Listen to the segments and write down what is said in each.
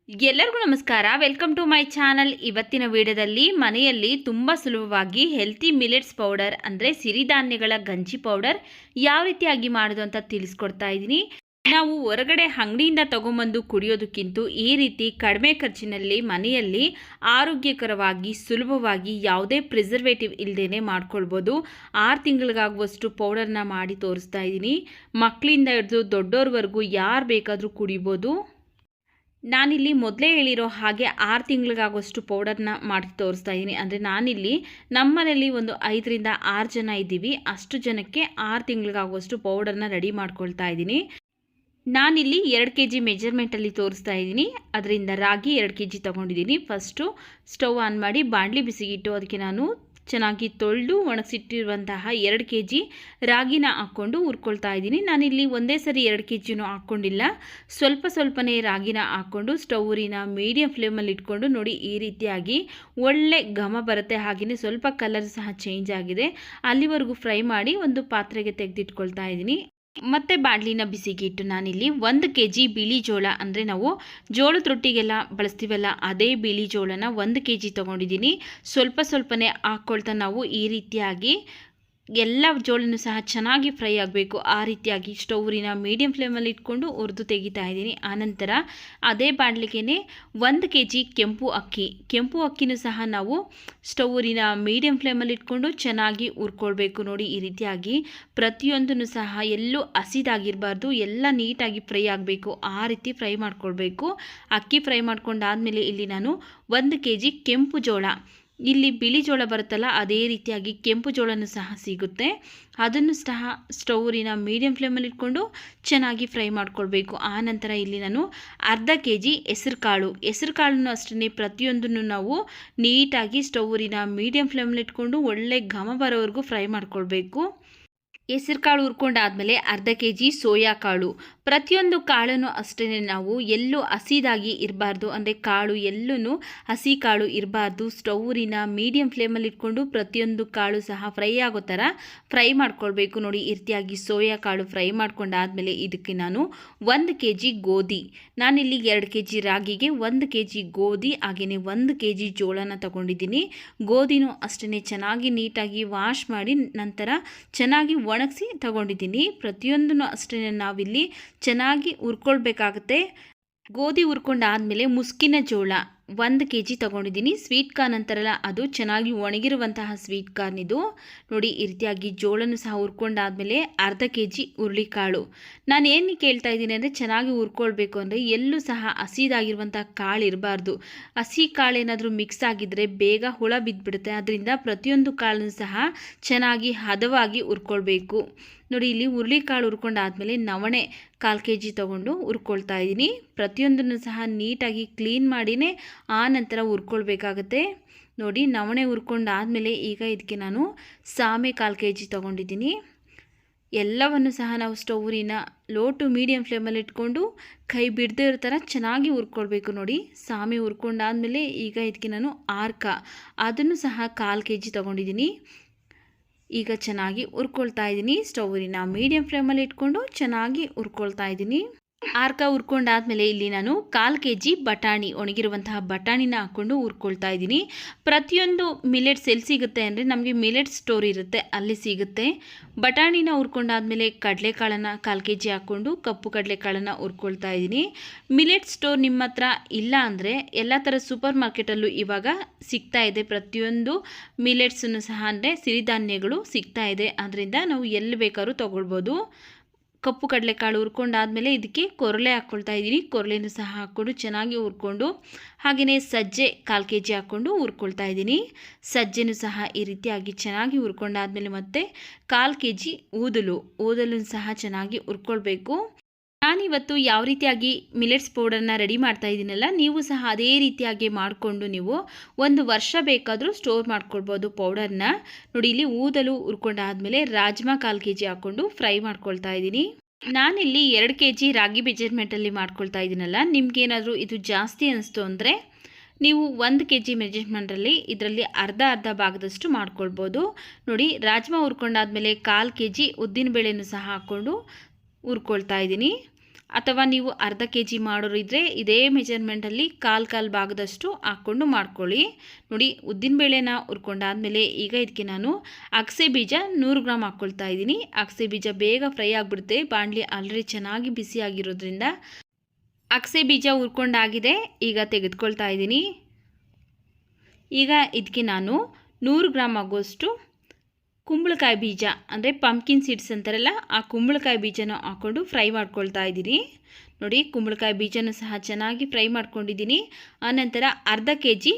ಎಲ್ಲರಿಗೂ ನಮಸ್ಕಾರ. Welcome to my channel. ಇವತ್ತಿನ ವಿಡಿಯೋದಲ್ಲಿ ಮನೆಯಲ್ಲಿ ತುಂಬ ಸುಲಭವಾಗಿ ಹೆಲ್ತಿ ಮಿಲೆಟ್ಸ್ ಪೌಡರ್ ಅಂದರೆ ಸಿರಿಧಾನ್ಯಗಳ ಗಂಜಿ ಪೌಡರ್ ಯಾವ ರೀತಿಯಾಗಿ ಮಾಡೋದು ಅಂತ ತಿಳಿಸ್ಕೊಡ್ತಾ ಇದ್ದೀನಿ. ನಾವು ಹೊರಗಡೆ ಅಂಗಡಿಯಿಂದ ತಗೊಂಬಂದು ಕುಡಿಯೋದಕ್ಕಿಂತ ಈ ರೀತಿ ಕಡಿಮೆ ಖರ್ಚಿನಲ್ಲಿ ಮನೆಯಲ್ಲಿ ಆರೋಗ್ಯಕರವಾಗಿ ಸುಲಭವಾಗಿ ಯಾವುದೇ ಪ್ರಿಸರ್ವೇಟಿವ್ ಇಲ್ಲದೇ ಮಾಡ್ಕೊಳ್ಬೋದು. 6 ತಿಂಗಳಿಗಾಗುವಷ್ಟು ಪೌಡರ್ನ ಮಾಡಿ ತೋರಿಸ್ತಾ ಇದ್ದೀನಿ. ಮಕ್ಕಳಿಂದ ಹಿಡಿದು ದೊಡ್ಡೋರ್ವರೆಗೂ ಯಾರು ಬೇಕಾದರೂ ಕುಡಿಬೋದು. ನಾನಿಲ್ಲಿ ಮೊದಲೇ ಹೇಳಿರೋ ಹಾಗೆ 6 ತಿಂಗಳಿಗಾಗುವಷ್ಟು ಪೌಡರ್ನ ಮಾಡಿ ತೋರಿಸ್ತಾ ಇದ್ದೀನಿ. ಅಂದರೆ ನಾನಿಲ್ಲಿ ನಮ್ಮನೇಲಿ ಒಂದು 5ರಿಂದ 6 ಜನ ಇದ್ದೀವಿ. ಅಷ್ಟು ಜನಕ್ಕೆ 6 ತಿಂಗಳಿಗಾಗುವಷ್ಟು ಪೌಡರ್ನ ರೆಡಿ ಮಾಡ್ಕೊಳ್ತಾ ಇದ್ದೀನಿ. ನಾನಿಲ್ಲಿ 2 kg ಮೆಜರ್ಮೆಂಟಲ್ಲಿ ತೋರಿಸ್ತಾ ಇದ್ದೀನಿ. ಅದರಿಂದ ರಾಗಿ 2 kg ತೊಗೊಂಡಿದ್ದೀನಿ. ಫಸ್ಟು ಸ್ಟವ್ ಆನ್ ಮಾಡಿ ಬಾಣಲಿ ಬಿಸಿಗಿಟ್ಟು ಅದಕ್ಕೆ ನಾನು ಚೆನ್ನಾಗಿ ತೊಳೆದು ಒಣಗಿಸಿಟ್ಟಿರುವಂತಹ 2 kg ರಾಗಿನ ಹಾಕ್ಕೊಂಡು ಹುರ್ಕೊಳ್ತಾ ಇದ್ದೀನಿ. ನಾನಿಲ್ಲಿ ಒಂದೇ ಸರಿ 2 kg ಹಾಕ್ಕೊಂಡಿಲ್ಲ, ಸ್ವಲ್ಪನೇ ರಾಗಿನ ಹಾಕ್ಕೊಂಡು ಸ್ಟವ್ ಊರಿನ ಮೀಡಿಯಂ ಫ್ಲೇಮಲ್ಲಿ ಇಟ್ಕೊಂಡು ನೋಡಿ ಈ ರೀತಿಯಾಗಿ ಒಳ್ಳೆ ಘಮ ಬರುತ್ತೆ. ಹಾಗೆಯೇ ಸ್ವಲ್ಪ ಕಲರ್ ಸಹ ಚೇಂಜ್ ಆಗಿದೆ. ಅಲ್ಲಿವರೆಗೂ ಫ್ರೈ ಮಾಡಿ ಒಂದು ಪಾತ್ರೆಗೆ ತೆಗೆದಿಟ್ಕೊಳ್ತಾ ಇದ್ದೀನಿ. ಮತ್ತು ಬಾಣಲಿನ ಬಿಸಿಗೆ ಇಟ್ಟು ನಾನಿಲ್ಲಿ 1 kg ಬಿಳಿ ಜೋಳ, ಅಂದರೆ ನಾವು ಜೋಳದ ರೊಟ್ಟಿಗೆಲ್ಲ ಬಳಸ್ತೀವಲ್ಲ ಅದೇ ಬಿಳಿ ಜೋಳನ 1 kg ತೊಗೊಂಡಿದ್ದೀನಿ. ಸ್ವಲ್ಪನೇ ಹಾಕ್ಕೊಳ್ತಾ ನಾವು ಈ ರೀತಿಯಾಗಿ ಎಲ್ಲ ಜೋಳನೂ ಸಹ ಚೆನ್ನಾಗಿ ಫ್ರೈ ಆಗಬೇಕು. ಆ ರೀತಿಯಾಗಿ ಸ್ಟೌರಿನ ಮೀಡಿಯಂ ಫ್ಲೇಮಲ್ಲಿ ಇಟ್ಕೊಂಡು ಹುರಿದು ತೆಗಿತಾ ಇದ್ದೀನಿ. ಆನಂತರ ಅದೇ ಬಾಣಲಿಗೆ 1 kg ಕೆಂಪು ಅಕ್ಕಿನೂ ಸಹ ನಾವು ಸ್ಟೌರಿನ ಮೀಡಿಯಂ ಫ್ಲೇಮಲ್ಲಿ ಇಟ್ಕೊಂಡು ಚೆನ್ನಾಗಿ ಹುರ್ಕೊಳ್ಬೇಕು. ನೋಡಿ ಈ ರೀತಿಯಾಗಿ ಪ್ರತಿಯೊಂದನ್ನು ಸಹ ಎಲ್ಲೂ ಹಸಿದಾಗಿರಬಾರ್ದು, ಎಲ್ಲ ನೀಟಾಗಿ ಫ್ರೈ ಆಗಬೇಕು. ಆ ರೀತಿ ಫ್ರೈ ಮಾಡ್ಕೊಳ್ಬೇಕು. ಅಕ್ಕಿ ಫ್ರೈ ಮಾಡ್ಕೊಂಡಾದಮೇಲೆ ಇಲ್ಲಿ ನಾನು 1 kg ಕೆಂಪು ಜೋಳ, ಇಲ್ಲಿ ಬಿಳಿ ಜೋಳ ಬರುತ್ತಲ್ಲ ಅದೇ ರೀತಿಯಾಗಿ ಕೆಂಪು ಜೋಳನೂ ಸಹ ಸಿಗುತ್ತೆ. ಅದನ್ನು ಸಹ ಸ್ಟೌರಿನ ಮೀಡಿಯಂ ಫ್ಲೇಮಲ್ಲಿ ಇಟ್ಕೊಂಡು ಚೆನ್ನಾಗಿ ಫ್ರೈ ಮಾಡ್ಕೊಳ್ಬೇಕು. ಆ ನಂತರ ಇಲ್ಲಿ ನಾನು ಅರ್ಧ kg ಹೆಸರು ಕಾಳನ್ನು ಅಷ್ಟೇ ಪ್ರತಿಯೊಂದನ್ನು ನಾವು ನೀಟಾಗಿ ಸ್ಟೌರಿನ ಮೀಡಿಯಂ ಫ್ಲೇಮಲ್ಲಿ ಇಟ್ಕೊಂಡು ಒಳ್ಳೆ ಘಮ ಬರೋವರೆಗೂ ಫ್ರೈ ಮಾಡ್ಕೊಳ್ಬೇಕು. ಹೆಸರು ಕಾಳು ಹುರ್ಕೊಂಡಾದಮೇಲೆ ಅರ್ಧ kg ಸೋಯಾ ಕಾಳು, ಪ್ರತಿಯೊಂದು ಕಾಳನ್ನು ಅಷ್ಟೇ ನಾವು ಎಲ್ಲೂ ಹಸಿದಾಗಿ ಇರಬಾರ್ದು, ಅಂದರೆ ಕಾಳು ಎಲ್ಲೂ ಹಸಿ ಕಾಳು ಇರಬಾರ್ದು. ಸ್ಟೌರಿನ ಮೀಡಿಯಂ ಫ್ಲೇಮಲ್ಲಿ ಇಟ್ಕೊಂಡು ಪ್ರತಿಯೊಂದು ಕಾಳು ಸಹ ಫ್ರೈ ಆಗೋ ಥರ ಫ್ರೈ ಮಾಡ್ಕೊಳ್ಬೇಕು. ನೋಡಿ ಈ ರೀತಿಯಾಗಿ ಸೋಯಾ ಕಾಳು ಫ್ರೈ ಮಾಡ್ಕೊಂಡಾದಮೇಲೆ ಇದಕ್ಕೆ ನಾನು 1 kg ಗೋಧಿ, ನಾನಿಲ್ಲಿ 2 kg ರಾಗಿಗೆ 1 kg ಗೋಧಿ ಹಾಗೆಯೇ 1 kg ಜೋಳನ ತಗೊಂಡಿದ್ದೀನಿ. ಗೋಧಿನೂ ಅಷ್ಟೇ ಚೆನ್ನಾಗಿ ನೀಟಾಗಿ ವಾಶ್ ಮಾಡಿ ನಂತರ ಚೆನ್ನಾಗಿ ಒಣಗಿಸಿ ತಗೊಂಡಿದ್ದೀನಿ. ಪ್ರತಿಯೊಂದನ್ನು ಅಷ್ಟೇ ನಾವಿಲ್ಲಿ ಚೆನ್ನಾಗಿ ಹುರ್ಕೊಳ್ಬೇಕಾಗುತ್ತೆ. ಗೋಧಿ ಹುರ್ಕೊಂಡಾದಮೇಲೆ ಮುಸ್ಕಿನ ಜೋಳ 1 kg ತೊಗೊಂಡಿದ್ದೀನಿ. ಸ್ವೀಟ್ ಕಾರ್ನ್ ಅಂತಾರಲ್ಲ ಅದು ಚೆನ್ನಾಗಿ ಒಣಗಿರುವಂತಹ ಸ್ವೀಟ್ ಕಾರ್ನ್ ಇದು. ನೋಡಿ ಈ ರೀತಿಯಾಗಿ ಜೋಳನೂ ಸಹ ಹುರ್ಕೊಂಡಾದಮೇಲೆ ಅರ್ಧ kg ಹುರುಳಿಕಾಳು. ನಾನು ಏನು ಕೇಳ್ತಾ ಇದ್ದೀನಿ ಅಂದರೆ ಚೆನ್ನಾಗಿ ಹುರ್ಕೊಳ್ಬೇಕು, ಅಂದರೆ ಎಲ್ಲೂ ಸಹ ಹಸಿದಾಗಿರುವಂಥ ಕಾಳು ಇರಬಾರ್ದು. ಹಸಿ ಕಾಳು ಏನಾದರೂ ಮಿಕ್ಸ್ ಆಗಿದ್ದರೆ ಬೇಗ ಹುಳ ಬಿದ್ದುಬಿಡುತ್ತೆ. ಅದರಿಂದ ಪ್ರತಿಯೊಂದು ಕಾಳನ್ನು ಸಹ ಚೆನ್ನಾಗಿ ಹದವಾಗಿ ಹುರ್ಕೊಳ್ಬೇಕು. ನೋಡಿ ಇಲ್ಲಿ ಹುರುಳಿಕಾಳು ಹುರ್ಕೊಂಡಾದಮೇಲೆ ನವಣೆ 1/4 kg ತೊಗೊಂಡು ಹುರ್ಕೊಳ್ತಾ ಇದ್ದೀನಿ. ಪ್ರತಿಯೊಂದನ್ನು ಸಹ ನೀಟಾಗಿ ಕ್ಲೀನ್ ಮಾಡಿನೇ ಆ ನಂತರ ಹುರ್ಕೊಳ್ಬೇಕಾಗತ್ತೆ. ನೋಡಿ ನವಣೆ ಹುರ್ಕೊಂಡಾದಮೇಲೆ ಈಗ ಇದಕ್ಕೆ ನಾನು ಸಾಮೆ 1/4 kg ತೊಗೊಂಡಿದ್ದೀನಿ. ಎಲ್ಲವನ್ನು ಸಹ ನಾವು ಸ್ಟೌರಿನ ಲೋ ಟು ಮೀಡಿಯಂ ಫ್ಲೇಮಲ್ಲಿ ಇಟ್ಕೊಂಡು ಕೈ ಬಿಡದೇ ಇರೋ ಥರ ಚೆನ್ನಾಗಿ ಹುರ್ಕೊಳ್ಬೇಕು. ನೋಡಿ ಸಾಮೆ ಹುರ್ಕೊಂಡಾದಮೇಲೆ ಈಗ ಇದಕ್ಕೆ ನಾನು ಅದನ್ನು ಸಹ 1/4 kg ತೊಗೊಂಡಿದ್ದೀನಿ. ಈಗ ಚೆನ್ನಾಗಿ ಹುರ್ಕೊಳ್ತಾ ಇದ್ದೀನಿ. ಸ್ಟೌವಿನ ಮೀಡಿಯಂ ಫ್ಲೇಮಲ್ಲಿ ಇಟ್ಕೊಂಡು ಚೆನ್ನಾಗಿ ಹುರ್ಕೊಳ್ತಾ ಇದ್ದೀನಿ. ಹುರ್ಕೊಂಡಾದಮೇಲೆ ಇಲ್ಲಿ ನಾನು 1/4 kg ಬಟಾಣಿ, ಒಣಗಿರುವಂತಹ ಬಟಾಣಿನ ಹಾಕ್ಕೊಂಡು ಹುರ್ಕೊಳ್ತಾ ಇದ್ದೀನಿ. ಪ್ರತಿಯೊಂದು ಮಿಲೆಟ್ಸ್ ಎಲ್ಲಿ ಸಿಗುತ್ತೆ ಅಂದರೆ ನಮಗೆ ಮಿಲೆಟ್ ಸ್ಟೋರ್ ಇರುತ್ತೆ, ಅಲ್ಲಿ ಸಿಗುತ್ತೆ. ಬಟಾಣಿನ ಹುರ್ಕೊಂಡಾದಮೇಲೆ ಕಡಲೆಕಾಳನ್ನು 1/4 kg ಹಾಕ್ಕೊಂಡು ಕಪ್ಪು ಕಡಲೆಕಾಳನ್ನು ಹುರ್ಕೊಳ್ತಾ ಇದ್ದೀನಿ. ಮಿಲೆಟ್ ಸ್ಟೋರ್ ನಿಮ್ಮ ಹತ್ರ ಇಲ್ಲ ಅಂದರೆ ಎಲ್ಲ ಥರ ಸೂಪರ್ ಮಾರ್ಕೆಟಲ್ಲೂ ಇವಾಗ ಸಿಗ್ತಾ ಇದೆ. ಪ್ರತಿಯೊಂದು ಮಿಲೆಟ್ಸನ್ನು ಸಹ ಅಂದರೆ ಸಿರಿಧಾನ್ಯಗಳು ಸಿಗ್ತಾ ಇದೆ. ಅದರಿಂದ ನಾವು ಎಲ್ಲಿ ಬೇಕಾದ್ರೂ ತೊಗೊಳ್ಬೋದು. ಕಪ್ಪು ಕಡಲೆಕಾಳು ಹುರ್ಕೊಂಡಾದಮೇಲೆ ಇದಕ್ಕೆ ಕೊರಲೆ ಹಾಕ್ಕೊಳ್ತಾ ಇದ್ದೀನಿ. ಕೊರಲೆನೂ ಸಹ ಹಾಕ್ಕೊಂಡು ಚೆನ್ನಾಗಿ ಹುರ್ಕೊಂಡು ಹಾಗೆಯೇ ಸಜ್ಜೆ 1/4 kg ಹಾಕ್ಕೊಂಡು ಹುರ್ಕೊಳ್ತಾ ಇದ್ದೀನಿ. ಸಜ್ಜೆನೂ ಸಹ ಈ ರೀತಿಯಾಗಿ ಚೆನ್ನಾಗಿ ಹುರ್ಕೊಂಡಾದಮೇಲೆ ಮತ್ತೆ 1/4 kg ಊದಲು ಸಹ ಚೆನ್ನಾಗಿ ಹುರ್ಕೊಳ್ಬೇಕು. ನಾನಿವತ್ತು ಯಾವ ರೀತಿಯಾಗಿ ಮಿಲೆಟ್ಸ್ ಪೌಡರ್ನ ರೆಡಿ ಮಾಡ್ತಾ ಇದ್ದೀನಲ್ಲ, ನೀವು ಸಹ ಅದೇ ರೀತಿಯಾಗಿ ಮಾಡಿಕೊಂಡು ನೀವು 1 ವರ್ಷ ಬೇಕಾದರೂ ಸ್ಟೋರ್ ಮಾಡ್ಕೊಳ್ಬೋದು ಪೌಡರ್ನ. ನೋಡಿ ಇಲ್ಲಿ ಊದಲು ಹುರ್ಕೊಂಡಾದಮೇಲೆ ರಾಜ್ಮಾ 1/4 kg ಹಾಕ್ಕೊಂಡು ಫ್ರೈ ಮಾಡ್ಕೊಳ್ತಾ ಇದ್ದೀನಿ. ನಾನಿಲ್ಲಿ 2 kg ರಾಗಿ ಮೆಜರ್ಮೆಂಟಲ್ಲಿ ಮಾಡ್ಕೊಳ್ತಾ ಇದ್ದೀನಲ್ಲ, ನಿಮ್ಗೇನಾದರೂ ಇದು ಜಾಸ್ತಿ ಅನಿಸ್ತು ಅಂದರೆ ನೀವು 1 kg ಮೆಜರ್ಮೆಂಟಲ್ಲಿ ಇದರಲ್ಲಿ ಅರ್ಧ ಭಾಗದಷ್ಟು ಮಾಡ್ಕೊಳ್ಬೋದು. ನೋಡಿ ರಾಜ್ಮಾ ಹುರ್ಕೊಂಡಾದಮೇಲೆ 1/4 kg ಉದ್ದಿನಬೇಳೆನೂ ಸಹ ಹಾಕ್ಕೊಂಡು ಹುರ್ಕೊಳ್ತಾ ಇದ್ದೀನಿ. ಅಥವಾ ನೀವು ಅರ್ಧ ಕೆ ಜಿ ಮಾಡೋರು ಇದ್ದರೆ ಇದೇ ಮೆಜರ್ಮೆಂಟಲ್ಲಿ ಕಾಲು ಭಾಗದಷ್ಟು ಹಾಕ್ಕೊಂಡು ಮಾಡ್ಕೊಳ್ಳಿ. ನೋಡಿ, ಉದ್ದಿನಬೇಳೆನ ಹುರ್ಕೊಂಡಾದಮೇಲೆ ಈಗ ಇದಕ್ಕೆ ನಾನು ಅಗಸೆ ಬೀಜ 100 ಗ್ರಾಮ್ ಹಾಕ್ಕೊಳ್ತಾ ಇದ್ದೀನಿ. ಅಗಸೆ ಬೀಜ ಬೇಗ ಫ್ರೈ ಆಗಿಬಿಡುತ್ತೆ, ಬಾಣಲಿ ಆಲ್ರೆಡಿ ಚೆನ್ನಾಗಿ ಬಿಸಿಯಾಗಿರೋದ್ರಿಂದ. ಅಗಸೆ ಬೀಜ ಹುರ್ಕೊಂಡಾಗಿದೆ, ಈಗ ತೆಗೆದುಕೊಳ್ತಾ ಇದ್ದೀನಿ. ಈಗ ಇದಕ್ಕೆ ನಾನು 100 ಗ್ರಾಮ್ ಆಗುವಷ್ಟು ಕುಂಬಳಕಾಯಿ ಬೀಜ ಅಂದರೆ ಪಂಪ್ಕಿನ್ ಸೀಡ್ಸ್ ಅಂತಾರಲ್ಲ, ಆ ಕುಂಬಳಕಾಯಿ ಬೀಜನ ಹಾಕ್ಕೊಂಡು ಫ್ರೈ ಮಾಡ್ಕೊಳ್ತಾ ಇದ್ದೀನಿ. ನೋಡಿ, ಕುಂಬಳಕಾಯಿ ಬೀಜನೂ ಸಹ ಚೆನ್ನಾಗಿ ಫ್ರೈ ಮಾಡ್ಕೊಂಡಿದ್ದೀನಿ. ಆನಂತರ ಅರ್ಧ ಕೆ ಜಿ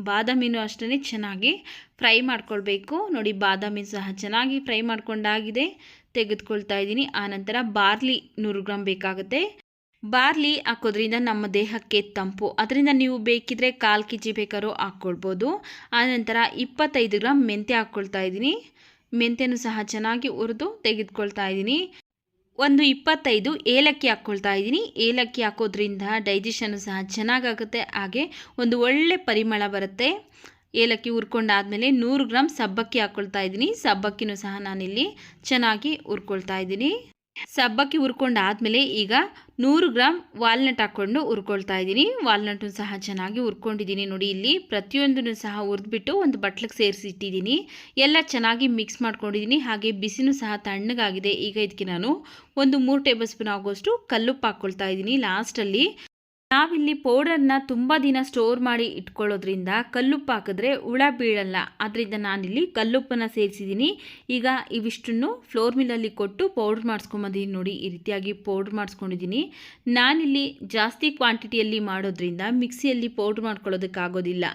ಬಾದಾಮಿನೂ ಅಷ್ಟೇ ಚೆನ್ನಾಗಿ ಫ್ರೈ ಮಾಡ್ಕೊಳ್ಬೇಕು. ನೋಡಿ, ಬಾದಾಮಿ ಸಹ ಚೆನ್ನಾಗಿ ಫ್ರೈ ಮಾಡ್ಕೊಂಡಾಗಿದೆ, ತೆಗೆದುಕೊಳ್ತಾ ಇದ್ದೀನಿ. ಆನಂತರ ಬಾರ್ಲಿ 100 ಗ್ರಾಮ್ ಬೇಕಾಗುತ್ತೆ. ಬಾರ್ಲಿ ಹಾಕೋದ್ರಿಂದ ನಮ್ಮ ದೇಹಕ್ಕೆ ತಂಪು, ಅದರಿಂದ ನೀವು ಬೇಕಿದ್ರೆ 1/4 ಕೆ ಜಿ ಬೇಕಾದ್ರೂ ಹಾಕ್ಕೊಳ್ಬೋದು. ಆನಂತರ 25 ಗ್ರಾಮ್ ಮೆಂತ್ಯ ಹಾಕ್ಕೊಳ್ತಾ ಇದ್ದೀನಿ. ಮೆಂತ್ಯನೂ ಸಹ ಚೆನ್ನಾಗಿ ಹುರಿದು ತೆಗೆದುಕೊಳ್ತಾ ಇದ್ದೀನಿ. ಒಂದು 25 ಏಲಕ್ಕಿ ಹಾಕ್ಕೊಳ್ತಾ ಇದ್ದೀನಿ. ಏಲಕ್ಕಿ ಹಾಕೋದ್ರಿಂದ ಡೈಜೆಷನ್ನು ಸಹ ಚೆನ್ನಾಗಾಗುತ್ತೆ, ಹಾಗೆ ಒಂದು ಒಳ್ಳೆ ಪರಿಮಳ ಬರುತ್ತೆ. ಏಲಕ್ಕಿ ಹುರ್ಕೊಂಡಾದಮೇಲೆ 100 ಗ್ರಾಮ್ ಸಬ್ಬಕ್ಕಿ ಹಾಕ್ಕೊಳ್ತಾ ಇದ್ದೀನಿ. ಸಬ್ಬಕ್ಕಿನೂ ಸಹ ನಾನಿಲ್ಲಿ ಚೆನ್ನಾಗಿ ಹುರ್ಕೊಳ್ತಾ ಇದ್ದೀನಿ. ಸಬ್ಬಕ್ಕಿ ಹುರ್ಕೊಂಡಾದಮೇಲೆ ಈಗ 100 ಗ್ರಾಮ್ ವಾಲ್ನಟ್ ಹಾಕ್ಕೊಂಡು ಹುರ್ಕೊಳ್ತಾ ಇದ್ದೀನಿ. ವಾಲ್ನಟ್ಟು ಸಹ ಚೆನ್ನಾಗಿ ಹುರ್ಕೊಂಡಿದ್ದೀನಿ. ನೋಡಿ, ಇಲ್ಲಿ ಪ್ರತಿಯೊಂದನ್ನು ಸಹ ಹುರಿದ್ಬಿಟ್ಟು ಒಂದು ಬಟ್ಲಿಗೆ ಸೇರಿಸಿಟ್ಟಿದ್ದೀನಿ. ಎಲ್ಲ ಚೆನ್ನಾಗಿ ಮಿಕ್ಸ್ ಮಾಡ್ಕೊಂಡಿದ್ದೀನಿ. ಹಾಗೆ ಬಿಸಿನೂ ಸಹ ತಣ್ಣಗಾಗಿದೆ. ಈಗ ಇದಕ್ಕೆ ನಾನು ಒಂದು 3 ಟೇಬಲ್ ಸ್ಪೂನ್ ಆಗುವಷ್ಟು ಕಲ್ಲುಪ್ಪು ಹಾಕ್ಕೊಳ್ತಾ ಇದ್ದೀನಿ ಲಾಸ್ಟಲ್ಲಿ. ನಾವಿಲ್ಲಿ ಪೌಡರ್ನ ತುಂಬ ದಿನ ಸ್ಟೋರ್ ಮಾಡಿ ಇಟ್ಕೊಳ್ಳೋದ್ರಿಂದ ಕಲ್ಲುಪ್ಪು ಹಾಕಿದ್ರೆ ಹುಳ ಬೀಳಲ್ಲ, ಅದರಿಂದ ನಾನಿಲ್ಲಿ ಕಲ್ಲುಪ್ಪನ್ನು ಸೇರಿಸಿದ್ದೀನಿ. ಈಗ ಇವಿಷ್ಟನ್ನು ಫ್ಲೋರ್ ಮಿಲ್ಲಲ್ಲಿ ಕೊಟ್ಟು ಪೌಡ್ರ್ ಮಾಡಿಸ್ಕೊಂಬಂದಿದ್ದೀನಿ. ನೋಡಿ, ಈ ರೀತಿಯಾಗಿ ಪೌಡ್ರ್ ಮಾಡಿಸ್ಕೊಂಡಿದ್ದೀನಿ. ನಾನಿಲ್ಲಿ ಜಾಸ್ತಿ ಕ್ವಾಂಟಿಟಿಯಲ್ಲಿ ಮಾಡೋದ್ರಿಂದ ಮಿಕ್ಸಿಯಲ್ಲಿ ಪೌಡ್ರ್ ಮಾಡ್ಕೊಳ್ಳೋದಕ್ಕಾಗೋದಿಲ್ಲ,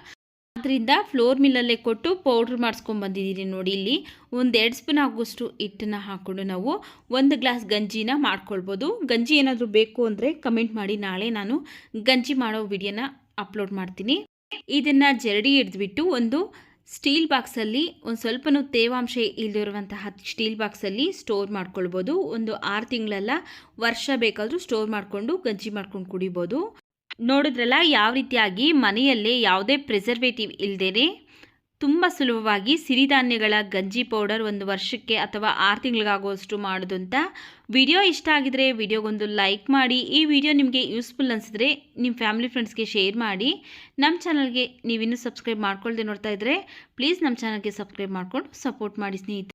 ಅದರಿಂದ ಫ್ಲೋರ್ ಮಿಲ್ಲಲ್ಲೇ ಕೊಟ್ಟು ಪೌಡ್ರ್ ಮಾಡಿಸ್ಕೊಂಬಂದಿದ್ದೀನಿ. ನೋಡಿ, ಇಲ್ಲಿ 1-2 ಸ್ಪೂನ್ ಆಗುವಷ್ಟು ಹಿಟ್ಟನ್ನು ಹಾಕ್ಕೊಂಡು ನಾವು 1 ಗ್ಲಾಸ್ ಗಂಜಿನ ಮಾಡ್ಕೊಳ್ಬೋದು. ಗಂಜಿ ಏನಾದರೂ ಬೇಕು ಅಂದರೆ ಕಮೆಂಟ್ ಮಾಡಿ, ನಾಳೆ ನಾನು ಗಂಜಿ ಮಾಡೋ ವಿಡಿಯೋನ ಅಪ್ಲೋಡ್ ಮಾಡ್ತೀನಿ. ಇದನ್ನು ಜರಡಿ ಹಿಡಿದ್ಬಿಟ್ಟು ಒಂದು ಸ್ಟೀಲ್ ಬಾಕ್ಸಲ್ಲಿ, ಒಂದು ಸ್ವಲ್ಪನೂ ತೇವಾಂಶ ಇಲ್ಲದಿರುವಂತಹ ಸ್ಟೀಲ್ ಬಾಕ್ಸಲ್ಲಿ ಸ್ಟೋರ್ ಮಾಡ್ಕೊಳ್ಬೋದು. ಒಂದು 6 ತಿಂಗಳೆಲ್ಲ ವರ್ಷ ಬೇಕಾದರೂ ಸ್ಟೋರ್ ಮಾಡಿಕೊಂಡು ಗಂಜಿ ಮಾಡ್ಕೊಂಡು ಕುಡಿಬೋದು. ನೋಡಿದ್ರಲ್ಲ, ಯಾವ ರೀತಿಯಾಗಿ ಮನೆಯಲ್ಲೇ ಯಾವುದೇ ಪ್ರಿಸರ್ವೇಟಿವ್ ಇಲ್ಲದೇ ತುಂಬ ಸುಲಭವಾಗಿ ಸಿರಿಧಾನ್ಯಗಳ ಗಂಜಿ ಪೌಡರ್ 1 ವರ್ಷಕ್ಕೆ ಅಥವಾ 6 ತಿಂಗಳಿಗಾಗುವಷ್ಟು ಮಾಡೋದು ಅಂತ. ವಿಡಿಯೋ ಇಷ್ಟ ಆಗಿದರೆ ವಿಡಿಯೋಗೊಂದು ಲೈಕ್ ಮಾಡಿ. ಈ ವಿಡಿಯೋ ನಿಮಗೆ ಯೂಸ್ಫುಲ್ ಅನಿಸಿದ್ರೆ ನಿಮ್ಮ ಫ್ಯಾಮಿಲಿ ಫ್ರೆಂಡ್ಸ್ಗೆ ಶೇರ್ ಮಾಡಿ. ನಮ್ಮ ಚಾನಲ್ಗೆ ನೀವಿನ್ನೂ ಸಬ್ಸ್ಕ್ರೈಬ್ ಮಾಡ್ಕೊಳ್ದೆ ನೋಡ್ತಾ ಇದ್ದರೆ ಪ್ಲೀಸ್ ನಮ್ಮ ಚಾನಲ್ಗೆ ಸಬ್ಸ್ಕ್ರೈಬ್ ಮಾಡ್ಕೊಂಡು ಸಪೋರ್ಟ್ ಮಾಡಿ ಸ್ನೇಹಿತರೆ.